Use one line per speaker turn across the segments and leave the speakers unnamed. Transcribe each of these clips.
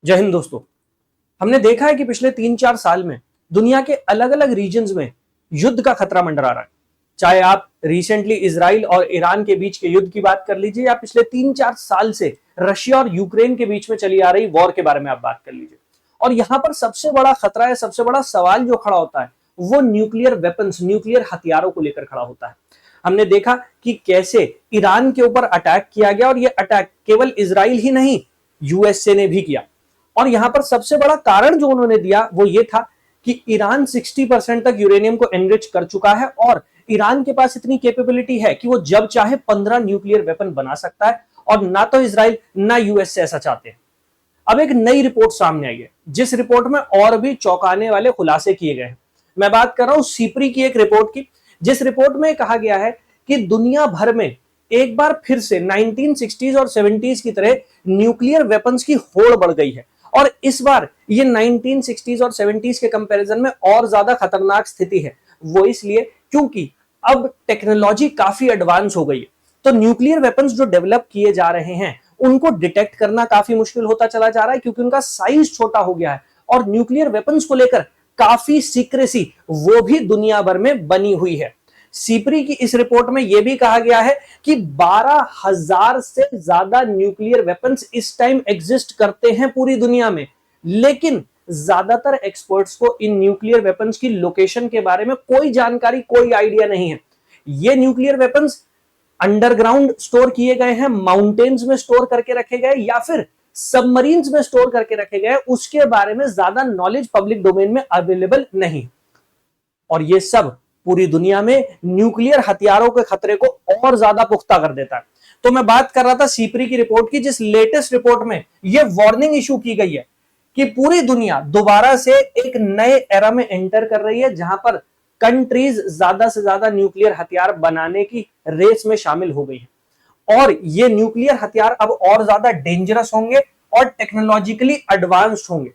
जय हिंद दोस्तों। हमने देखा है कि पिछले 3-4 साल में दुनिया के अलग अलग रीजन्स में युद्ध का खतरा मंडरा रहा है। चाहे आप रिसेंटली इजराइल और ईरान के बीच के युद्ध की बात कर लीजिए या पिछले 3-4 साल से रशिया और यूक्रेन के बीच में चली आ रही वॉर के बारे में आप बात कर लीजिए। और यहां पर सबसे बड़ा खतरा है, सबसे बड़ा सवाल जो खड़ा होता है वो न्यूक्लियर वेपन्स, न्यूक्लियर हथियारों को लेकर खड़ा होता है। हमने देखा कि कैसे ईरान के ऊपर अटैक किया गया और यह अटैक केवल इजराइल ही नहीं, यूएसए ने भी किया। और यहां पर सबसे बड़ा कारण जो उन्होंने दिया वो ये था कि ईरान 60% तक यूरेनियम को एनरिच कर चुका है और ईरान के पास इतनी कैपेबिलिटी है कि वो जब चाहे 15 न्यूक्लियर वेपन बना सकता है और ना तो इजराइल ना यूएस से ऐसा चाहते हैं। अब एक नई रिपोर्ट सामने आई है जिस रिपोर्ट में और भी चौंकाने वाले खुलासे किए गए हैं। मैं बात कर रहा हूं सीपरी की एक रिपोर्ट की, जिस रिपोर्ट में कहा गया है कि दुनिया भर में एक बार फिर से 1960s और 70s की तरह न्यूक्लियर वेपन्स की होड़ बढ़ गई है और इस बार ये 1960s और 70s के कंपैरिजन में और ज्यादा खतरनाक स्थिति है। वो इसलिए क्योंकि अब टेक्नोलॉजी काफी एडवांस हो गई है, तो न्यूक्लियर वेपन्स जो डेवलप किए जा रहे हैं उनको डिटेक्ट करना काफी मुश्किल होता चला जा रहा है क्योंकि उनका साइज छोटा हो गया है और न्यूक्लियर वेपन्स को लेकर काफी सीक्रेसी वो भी दुनिया भर में बनी हुई है। सीपरी की इस रिपोर्ट में यह भी कहा गया है कि 12,000 से ज्यादा न्यूक्लियर वेपन्स इस टाइम एग्जिस्ट करते हैं पूरी दुनिया में, लेकिन ज्यादातर एक्सपर्ट्स को इन न्यूक्लियर वेपन्स की लोकेशन के बारे में कोई जानकारी, कोई आइडिया नहीं है। ये न्यूक्लियर वेपन्स अंडरग्राउंड स्टोर किए गए हैं, माउंटेन्स में स्टोर करके रखे गए या फिर सबमरीन्स में स्टोर करके रखे गए, उसके बारे में ज्यादा नॉलेज पब्लिक डोमेन में अवेलेबल नहीं। और ये सब पूरी दुनिया में न्यूक्लियर हथियारों के खतरे को और ज्यादा पुख्ता कर देता है। तो मैं बात कर रहा था सीपरी की रिपोर्ट की, जिस लेटेस्ट रिपोर्ट में यह वार्निंग इशू की गई है कि पूरी दुनिया दोबारा से एक नए एरा में एंटर कर रही है जहां पर कंट्रीज ज्यादा से ज्यादा न्यूक्लियर हथियार बनाने की रेस में शामिल हो गई है और ये न्यूक्लियर हथियार अब और ज्यादा डेंजरस होंगे और टेक्नोलॉजिकली एडवांस्ड होंगे।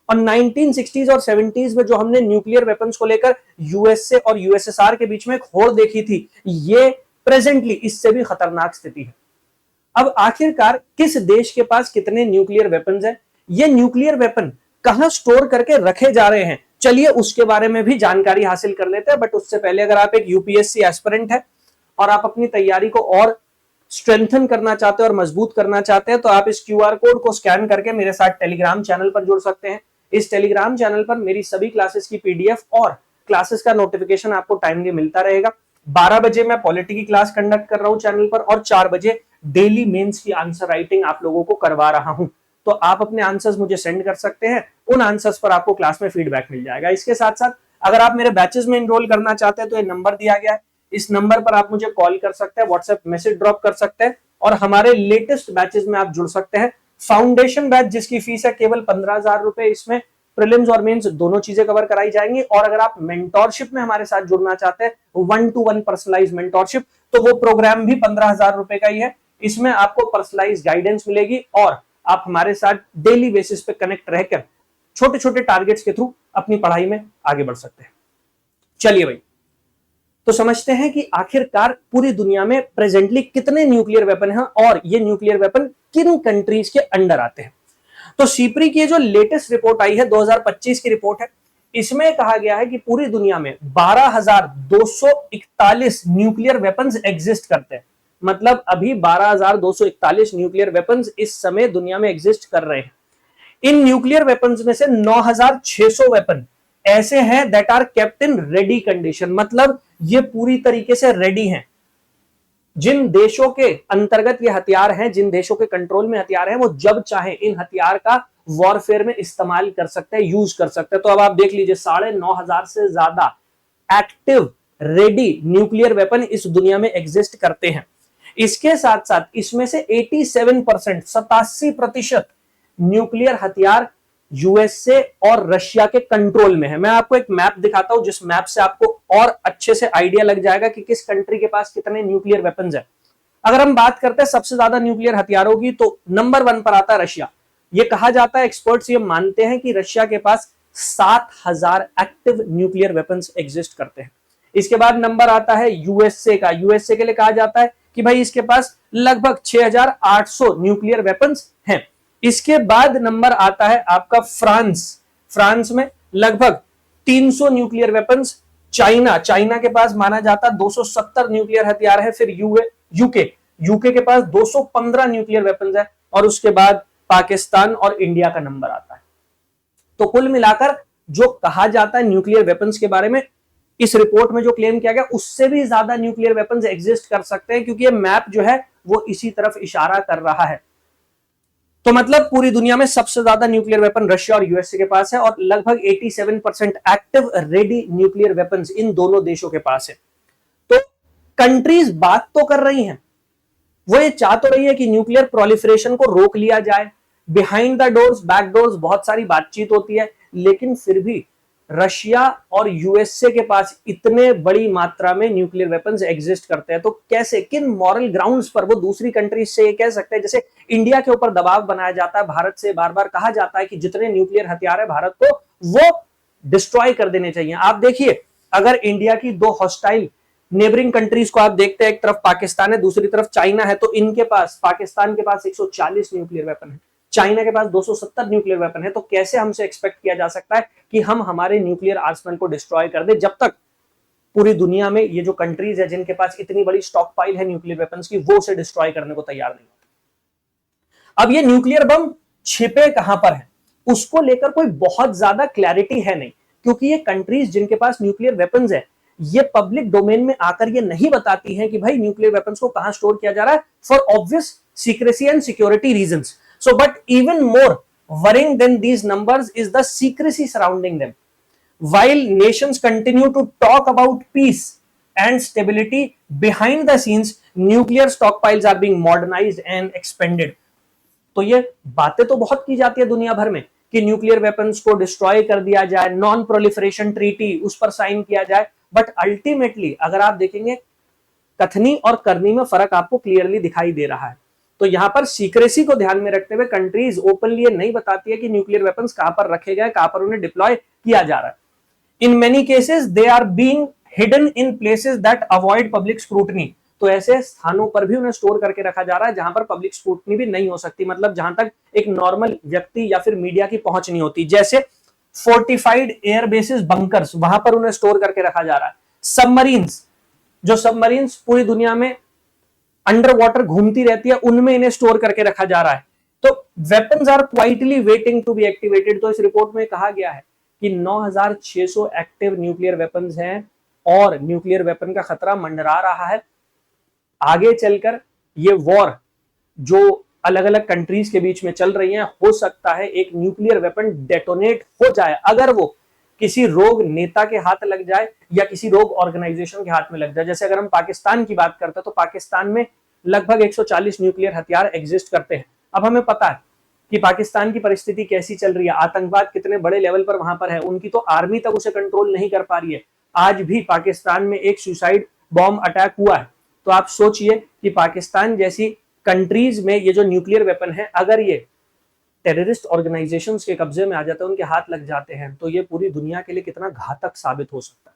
और 1960s और 70s में जो हमने न्यूक्लियर वेपन्स को लेकर यूएसए और यूएसएसआर के बीच में एक होड़ देखी थी, ये प्रेजेंटली इससे भी खतरनाक स्थिति है। अब आखिरकार किस देश के पास कितने न्यूक्लियर वेपन्स हैं, ये न्यूक्लियर वेपन कहां स्टोर करके रखे जा रहे हैं, चलिए उसके बारे में भी जानकारी हासिल कर लेते हैं। बट उससे पहले अगर आप एक यूपीएससी एस्पिरेंट है और आप अपनी तैयारी को और स्ट्रेंथन करना चाहते हैं और मजबूत करना चाहते हैं तो आप इस क्यूआर कोड को स्कैन करके मेरे साथ टेलीग्राम चैनल पर जुड़ सकते हैं। इस टेलीग्राम चैनल पर मेरी सभी क्लासेस की पीडीएफ और क्लासेस का नोटिफिकेशन आपको टाइमली मिलता रहेगा। 12 बजे मैं पॉलिटी की क्लास कंडक्ट कर रहा हूं चैनल पर और 4 बजे डेली मेंस की आंसर राइटिंग आप लोगों को करवा रहा हूं। तो आप अपने आंसर्स मुझे सेंड कर सकते हैं, उन आंसर्स पर आपको क्लास में फीडबैक मिल जाएगा। इसके साथ साथ अगर आप मेरे बैचेस में एनरोल करना चाहते हैं तो ये नंबर दिया गया है, इस नंबर पर आप मुझे कॉल कर सकते हैं, व्हाट्सएप मैसेज ड्रॉप कर सकते हैं और हमारे लेटेस्ट बैचेस में आप जुड़ सकते हैं। फाउंडेशन बैच जिसकी फीस है केवल 15,000 रुपए, इसमें प्रीलिम्स और मेंस दोनों चीजें कवर कराई जाएंगी। और अगर आप मेंटोरशिप में हमारे साथ जुड़ना चाहते हैं, 1-to-1 पर्सनलाइज मेंटोरशिप, तो वो प्रोग्राम भी 15,000 रुपए का ही है। इसमें आपको पर्सनलाइज गाइडेंस मिलेगी और आप हमारे साथ डेली बेसिस पे कनेक्ट रहकर छोटे छोटे टारगेट्स के थ्रू अपनी पढ़ाई में आगे बढ़ सकते हैं। चलिए भाई, तो समझते हैं कि आखिरकार पूरी दुनिया में प्रेजेंटली कितने न्यूक्लियर वेपन हैं और ये न्यूक्लियर वेपन किन कंट्रीज के अंडर आते हैं। तो सीपरी की जो लेटेस्ट रिपोर्ट आई है 2025 की रिपोर्ट है, इसमें कहा गया है कि पूरी दुनिया में 12,241 न्यूक्लियर वेपन्स एग्जिस्ट करते हैं। मतलब अभी 12,241 न्यूक्लियर वेपन्स इस समय दुनिया में एग्जिस्ट कर रहे हैं। इन न्यूक्लियर वेपन्स में से 9,600 वेपन ऐसे हैं that are kept in ready condition, मतलब ये पूरी तरीके से रेडी हैं। जिन देशों के अंतर्गत ये हथियार हैं, जिन देशों के कंट्रोल में हथियार हैं, वो जब चाहे इन हथियार का वॉरफेयर में इस्तेमाल कर सकते हैं, यूज कर सकते हैं। तो अब आप देख लीजिए 9,500 से ज्यादा एक्टिव रेडी न्यूक्लियर वेपन इस दुनिया में एग्जिस्ट करते हैं। इसके साथ साथ इसमें से 87%, 87% न्यूक्लियर हथियार यूएसए और रशिया के कंट्रोल में है। मैं आपको एक मैप दिखाता हूं जिस मैप से आपको और अच्छे से आइडिया लग जाएगा कि किस कंट्री के पास कितने न्यूक्लियर वेपन्स हैं। अगर हम बात करते हैं सबसे ज्यादा न्यूक्लियर हथियारों की, तो नंबर 1 पर आता है रशिया। यह कहा जाता है, एक्सपर्ट्स ये मानते हैं कि रशिया के पास 7,000 एक्टिव न्यूक्लियर वेपन्स एग्जिस्ट करते हैं। इसके बाद नंबर आता है यूएसए का। यूएसए के लिए कहा जाता है कि भाई इसके पास लगभग 6,800 न्यूक्लियर वेपन्स हैं। इसके बाद नंबर आता है आपका फ्रांस। फ्रांस में लगभग 300 न्यूक्लियर वेपन्स। चाइना के पास माना जाता 270 न्यूक्लियर हथियार है। फिर यूके के पास 215 न्यूक्लियर वेपन्स है। और उसके बाद पाकिस्तान और इंडिया का नंबर आता है। तो कुल मिलाकर जो कहा जाता है न्यूक्लियर वेपन्स के बारे में, इस रिपोर्ट में जो क्लेम किया गया उससे भी ज्यादा न्यूक्लियर वेपन्स एग्जिस्ट कर सकते हैं, क्योंकि ये मैप जो है वो इसी तरफ इशारा कर रहा है। तो मतलब पूरी दुनिया में सबसे ज्यादा न्यूक्लियर वेपन रशिया और यूएसए के पास है, और लगभग 87% एक्टिव रेडी न्यूक्लियर वेपन्स इन दोनों देशों के पास है। तो कंट्रीज बात तो कर रही हैं, वो ये चाह तो रही है कि न्यूक्लियर प्रोलिफरेशन को रोक लिया जाए। Behind the doors, back doors बहुत सारी बातचीत होती है, लेकिन फिर भी रशिया और यूएसए के पास इतने बड़ी मात्रा में न्यूक्लियर वेपन्स एग्जिस्ट करते हैं, तो कैसे, किन मॉरल ग्राउंड्स पर वो दूसरी कंट्रीज से ये कह सकते हैं? जैसे इंडिया के ऊपर दबाव बनाया जाता है, भारत से बार बार कहा जाता है कि जितने न्यूक्लियर हथियार है भारत को वो डिस्ट्रॉय कर देने चाहिए। आप देखिए, अगर इंडिया की दो हॉस्टाइल नेबरिंग कंट्रीज को आप देखते हैं, एक तरफ पाकिस्तान है, दूसरी तरफ चाइना है, तो इनके पास, पाकिस्तान के पास 140 न्यूक्लियर वेपन है, चाइना के पास 270 न्यूक्लियर वेपन है। तो कैसे हमसे एक्सपेक्ट किया जा सकता है कि हम हमारे न्यूक्लियर आर्सनल को डिस्ट्रॉय कर दे, जब तक पूरी दुनिया में ये जो कंट्रीज है जिनके पास इतनी बड़ी स्टॉक पाइल है न्यूक्लियर वेपन्स की, वो उसे डिस्ट्रॉय करने को तैयार नहीं होते। अब ये न्यूक्लियर बम छिपे कहां पर है, उसको लेकर कोई बहुत ज्यादा क्लैरिटी है नहीं, क्योंकि ये कंट्रीज जिनके पास न्यूक्लियर वेपन्स है, ये पब्लिक डोमेन में आकर ये नहीं बताती हैं कि भाई न्यूक्लियर वेपन्स को कहां स्टोर किया जा रहा है, for obvious secrecy and security reasons. So, but even more worrying than these numbers is the secrecy surrounding them. While nations continue to talk about peace and stability, behind the scenes, nuclear stockpiles are being modernized and expanded. तो ये बातें तो बहुत की जाती है दुनिया भर में कि न्यूक्लियर वेपन्स को डिस्ट्रॉय कर दिया जाए, नॉन प्रोलिफरेशन ट्रीटी उस पर साइन किया जाए, बट अल्टीमेटली अगर आप देखेंगे कथनी और करनी में फर्क आपको क्लियरली दिखाई दे रहा है। तो यहां पर सीक्रेसी को ध्यान में रखते हुए कंट्रीज ओपनली ये नहीं बताती है कि न्यूक्लियर वेपन्स कहां पर रखे गए, कहां पर उन्हें डिप्लॉय किया जा रहा है। In many cases they are being hidden in places that avoid public scrutiny. तो ऐसे स्थानों पर भी उन्हें स्टोर करके रखा जा रहा है जहां पर पब्लिक स्क्रूटनी भी नहीं हो सकती, मतलब जहां तक एक नॉर्मल व्यक्ति या फिर मीडिया की पहुंच नहीं होती। जैसे फोर्टिफाइड एयर बेसिस बंकर्स, वहां पर उन्हें स्टोर करके रखा जा रहा है। सबमरीन्स, जो सबमरीन्स पूरी दुनिया में अंडर वाटर घूमती रहती है, उनमें इन्हें स्टोर करके रखा जा रहा है। तो weapons are quietly waiting to be activated. तो इस रिपोर्ट में कहा गया है कि 9600 एक्टिव न्यूक्लियर वेपन्स हैं और न्यूक्लियर वेपन का खतरा मंडरा रहा है। आगे चलकर ये वॉर जो अलग अलग कंट्रीज के बीच में चल रही है, हो सकता है एक न्यूक्लियर वेपन डेटोनेट हो जाए, अगर वो किसी रोग नेता के हाथ लग जाए या किसी रोग ऑर्गेनाइजेशन के हाथ में लग जाए। जैसे अगर हम पाकिस्तान की बात करते हैं तो पाकिस्तान में लगभग 140 न्यूक्लियर हथियार एग्जिस्ट करते हैं। अब हमें पता है कि पाकिस्तान की परिस्थिति कैसी चल रही है, आतंकवाद कितने बड़े लेवल पर वहां पर है, उनकी तो आर्मी तक उसे कंट्रोल नहीं कर पा रही है। आज भी पाकिस्तान में एक सुसाइड बॉम्ब अटैक हुआ है। तो आप सोचिए कि पाकिस्तान जैसी कंट्रीज में ये जो न्यूक्लियर वेपन है, अगर ये टेररिस्ट ऑर्गेनाइजेशंस के कब्जे में आ जाते हैं, उनके हाथ लग जाते हैं, तो ये पूरी दुनिया के लिए कितना घातक साबित हो सकता है।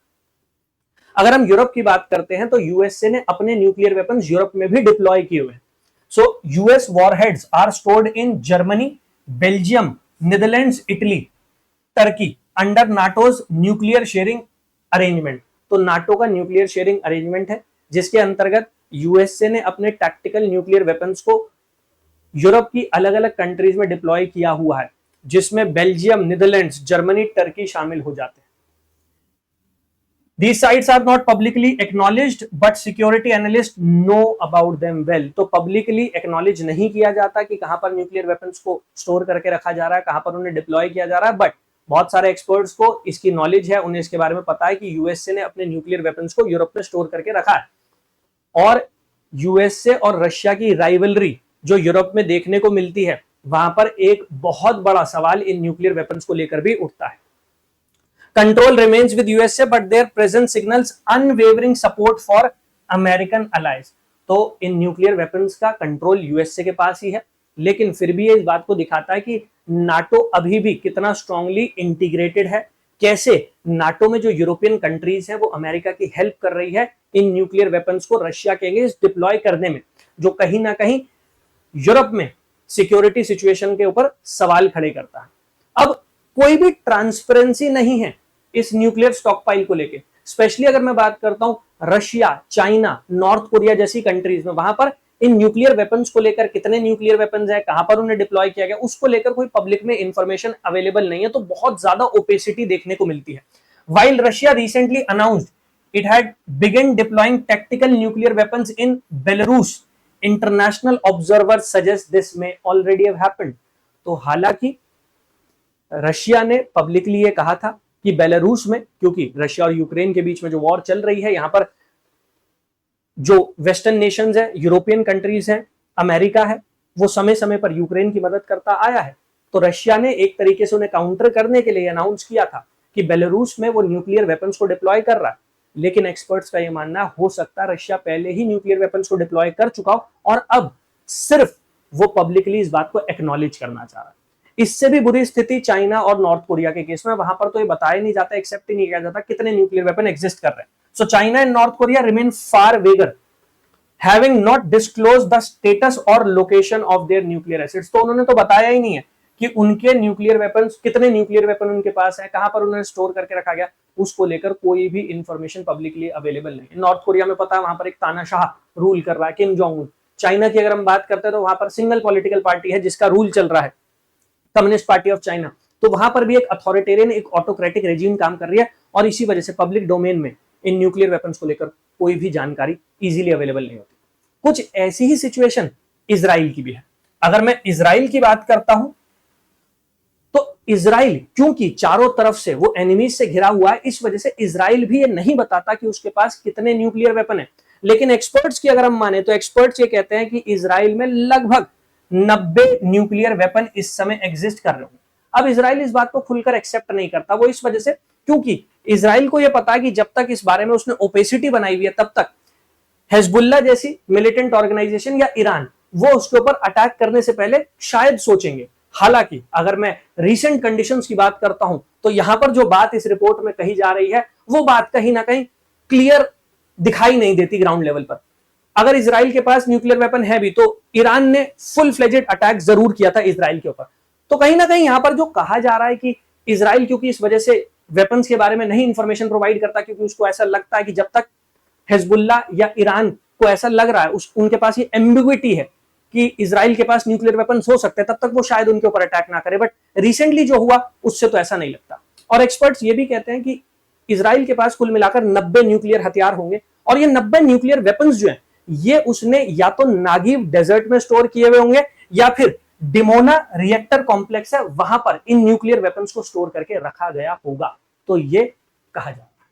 अगर हम यूरोप की बात करते हैं तो यूएसए ने अपने न्यूक्लियर वेपन्स यूरोप में भी डिप्लॉय किए हुए हैं। So US warheads are stored in Germany, Belgium, Netherlands, Italy, Turkey under NATO's nuclear sharing arrangement. तो नाटो का न्यूक्लियर शेयरिंग अरेंजमेंट है, जिसके अंतर्गत यूएसए ने अपने टैक्टिकल न्यूक्लियर वेपन्स को यूरोप की अलग अलग कंट्रीज में डिप्लॉय किया हुआ है, जिसमें बेल्जियम, नीदरलैंड्स, जर्मनी, टर्की शामिल हो जाते हैं। These sites are not publicly acknowledged, but security analysts know about them well. तो publicly acknowledge नहीं किया जाता कि कहां पर न्यूक्लियर वेपन्स को स्टोर करके रखा जा रहा है, कहां पर उन्हें डिप्लॉय किया जा रहा है, बट बहुत सारे एक्सपर्ट्स को इसकी नॉलेज है, उन्हें इसके बारे में पता है कि यूएसए ने अपने न्यूक्लियर वेपन्स को यूरोप में स्टोर करके रखा है। और यूएसए और रशिया की राइवलरी जो यूरोप में देखने को मिलती है, वहां पर एक बहुत बड़ा सवाल इन न्यूक्लियर वेपन्स को लेकर भी उठता है। Control remains with USA, but their presence signals unwavering support for American allies. तो इन न्यूक्लियर वेपन्स का कंट्रोल यूएसए के पास ही है, लेकिन फिर भी ये इस बात को दिखाता है कि नाटो अभी भी कितना स्ट्रांगली इंटीग्रेटेड है, कैसे नाटो में जो यूरोपियन कंट्रीज हैं वो अमेरिका की हेल्प कर रही है इन न्यूक्लियर वेपन्स को रशिया के अगेंस्ट डिप्लॉय करने में, जो कहीं ना कहीं यूरोप में सिक्योरिटी सिचुएशन के ऊपर सवाल खड़े करता है। अब कोई भी ट्रांसपेरेंसी नहीं है इस न्यूक्लियर स्टॉकपाइल को लेके। स्पेशली अगर मैं बात करता हूं रशिया, चाइना, नॉर्थ कोरिया जैसी कंट्रीज में, वहां पर इन न्यूक्लियर वेपन्स को लेकर कितने न्यूक्लियर वेपन्स हैं, कहां पर उन्हें डिप्लॉय किया गया, उसको लेकर कोई पब्लिक में इंफॉर्मेशन अवेलेबल नहीं है। तो बहुत ज्यादा ओपेसिटी देखने को मिलती है। While Russia recently announced it had begun deploying tactical nuclear weapons in Belarus, international observers suggest this may already have happened. तो हालांकि रशिया ने पब्लिकली ये कहा था कि बेलारूस में, क्योंकि रशिया और यूक्रेन के बीच में जो वॉर चल रही है, यहां पर जो वेस्टर्न नेशंस है, यूरोपियन कंट्रीज हैं, अमेरिका है, वो समय समय पर यूक्रेन की मदद करता आया है। तो रशिया ने एक तरीके से उन्हें काउंटर करने के लिए अनाउंस किया था कि बेलारूस में वो न्यूक्लियर वेपन्स को डिप्लॉय कर रहा है। लेकिन एक्सपर्ट्स का यह मानना हो सकता है रशिया पहले ही न्यूक्लियर वेपन्स को डिप्लॉय कर चुका हो और अब सिर्फ वो पब्लिकली इस बात को एक्नॉलेज करना चाह रहा है। इससे भी बुरी स्थिति चाइना और नॉर्थ कोरिया के केस में, वहां पर तो ये बताया नहीं जाता, एक्सेप्ट ही नहीं किया जाता कितने न्यूक्लियर वेपन एग्जिस्ट कर रहे हैं। So China and North Korea remain far vaguer, having not disclose the status और location of their nuclear acids. तो उन्होंने तो बताया ही नहीं है कि उनके न्यूक्लियर वेपन्स, कितने न्यूक्लियर वेपन उनके पास है, कहां पर उन्हें स्टोर करके रखा गया, उसको लेकर कोई भी इंफॉर्मेशन पब्लिकली अवेलेबल नहीं है। नॉर्थ कोरिया में पता है वहां पर एक तानाशाह रूल कर रहा है, किम जोंग उन। चाइना की अगर हम बात करते हैं तो वहां पर सिंगल पॉलिटिकल पार्टी है जिसका रूल चल रहा है, कम्युनिस्ट पार्टी ऑफ चाइना। तो वहां पर भी एक अथॉरिटेरियन, एक ऑटोक्रेटिक रेजिम काम कर रही है और इसी वजह से पब्लिक डोमेन में इन न्यूक्लियर वेपन्स को लेकर कोई भी जानकारी इजीली अवेलेबल नहीं होती। कुछ ऐसी ही सिचुएशन इजराइल की भी है। अगर मैं इजराइल की बात करता हूं तो इजराइल क्योंकि चारों तरफ से वो एनिमीज से घिरा हुआ है, इस वजह से इजराइल भी ये नहीं बताता कि उसके पास कितने न्यूक्लियर वेपन है। लेकिन एक्सपर्ट्स की अगर हम माने तो एक्सपर्ट्स ये कहते हैं कि इजराइल में लगभग 90 न्यूक्लियर वेपन इस समय एग्जिस्ट कर रहे हैं। अब इजराइल इस बात को खुलकर एक्सेप्ट नहीं करता, वो इस वजह से क्योंकि इजराइल को यह पता है कि जब तक इस बारे में उसने ओपेसिटी बनाई हुई है तब तक हिजबुल्लाह जैसी मिलिटेंट ऑर्गेनाइजेशन या ईरान वो उसके ऊपर अटैक करने से पहले शायद सोचेंगे। हालांकि अगर मैं रीसेंट कंडीशंस की बात करता हूं तो यहां पर जो बात इस रिपोर्ट में कही जा रही है वो बात कहीं ना कहीं क्लियर दिखाई नहीं देती ग्राउंड लेवल पर। अगर इजराइल के पास न्यूक्लियर वेपन है भी तो ईरान ने फुल फ्लेजेड अटैक जरूर किया था इजराइल के ऊपर। तो कहीं ना कहीं यहां पर जो कहा जा रहा है कि इजराइल क्योंकि इस वजह से वेपन्स के बारे में नहीं इंफॉर्मेशन प्रोवाइड करता, क्योंकि उसको ऐसा लगता है कि जब तक हिजबुल्लाह या ईरान को ऐसा लग रहा है उनके पास ये एम्बिग्विटी है कि इजराइल के पास न्यूक्लियर वेपन्स हो सकते हैं, तब तक वो शायद उनके ऊपर अटैक ना करे। बट रिसेंटली जो हुआ उससे तो ऐसा नहीं लगता। और एक्सपर्ट्स ये भी कहते हैं कि इजराइल के पास कुल मिलाकर 90 न्यूक्लियर हथियार होंगे और ये 90 न्यूक्लियर वेपन्स जो हैं ये उसने या तो नागिव डेजर्ट में स्टोर किए हुए होंगे या फिर डिमोना रिएक्टर कॉम्प्लेक्स है वहां पर इन न्यूक्लियर वेपन्स को स्टोर करके रखा गया होगा। तो ये कहा जाता है।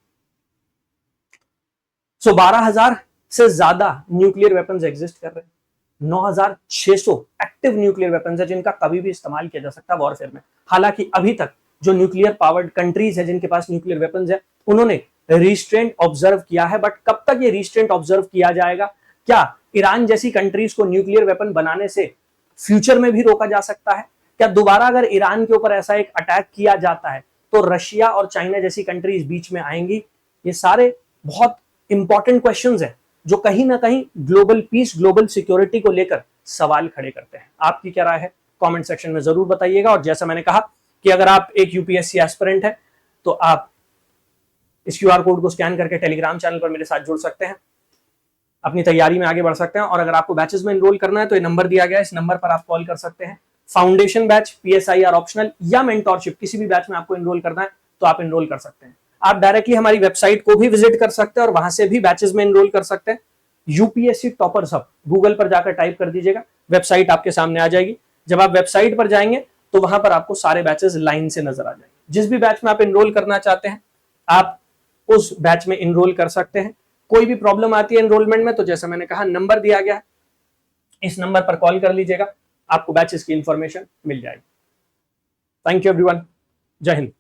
12,000 से ज्यादा न्यूक्लियर वेपन्स एग्जिस्ट कर रहे हैं। 9,600 एक्टिव न्यूक्लियर वेपन्स है जिनका कभी भी इस्तेमाल किया जा सकता है वॉरफेयर में। हालांकि अभी तक जो न्यूक्लियर पावर्ड कंट्रीज है जिनके पास न्यूक्लियर वेपन्स है उन्होंने रिस्ट्रेंट ऑब्जर्व किया है। बट कब तक ये रिस्ट्रेंट ऑब्जर्व किया जाएगा? क्या ईरान जैसी कंट्रीज को न्यूक्लियर वेपन बनाने से फ्यूचर में भी रोका जा सकता है? क्या दोबारा अगर ईरान के ऊपर ऐसा एक अटैक किया जाता है तो रशिया और चाइना जैसी कंट्रीज बीच में आएंगी? ये सारे बहुत इंपॉर्टेंट क्वेश्चंस हैं जो कहीं ना कहीं ग्लोबल पीस, ग्लोबल सिक्योरिटी को लेकर सवाल खड़े करते हैं। आपकी क्या राय है कमेंट सेक्शन में जरूर बताइएगा। और जैसा मैंने कहा कि अगर आप एक यूपीएससी एस्पिरेंट है तो आप इस क्यूआर कोड को स्कैन करके टेलीग्राम चैनल पर मेरे साथ जुड़ सकते हैं, अपनी तैयारी में आगे बढ़ सकते हैं। और अगर आपको बैचेस में एनरोल करना है तो ये नंबर दिया गया है, इस नंबर पर आप कॉल कर सकते हैं। फाउंडेशन बैच, पीएसआईआर ऑप्शनल या मेंटोरशिप, किसी भी बैच में आपको एनरोल करना है तो आप एनरोल कर सकते हैं। आप डायरेक्टली हमारी वेबसाइट को भी विजिट कर सकते हैं और वहां से भी बैचेस में एनरोल कर सकते हैं। यूपीएससी टॉपर्स हब गूगल पर जाकर टाइप कर दीजिएगा, वेबसाइट आपके सामने आ जाएगी। जब आप वेबसाइट पर जाएंगे तो वहां पर आपको सारे बैचेस लाइन से नजर आ जाएंगे। जिस भी बैच में आप एनरोल करना चाहते हैं आप उस बैच में एनरोल कर सकते हैं। कोई भी प्रॉब्लम आती है एनरोलमेंट में तो जैसा मैंने कहा नंबर दिया गया है, इस नंबर पर कॉल कर लीजिएगा, आपको बैचेस की इंफॉर्मेशन मिल जाएगी। थैंक यू एवरीवन, जय हिंद।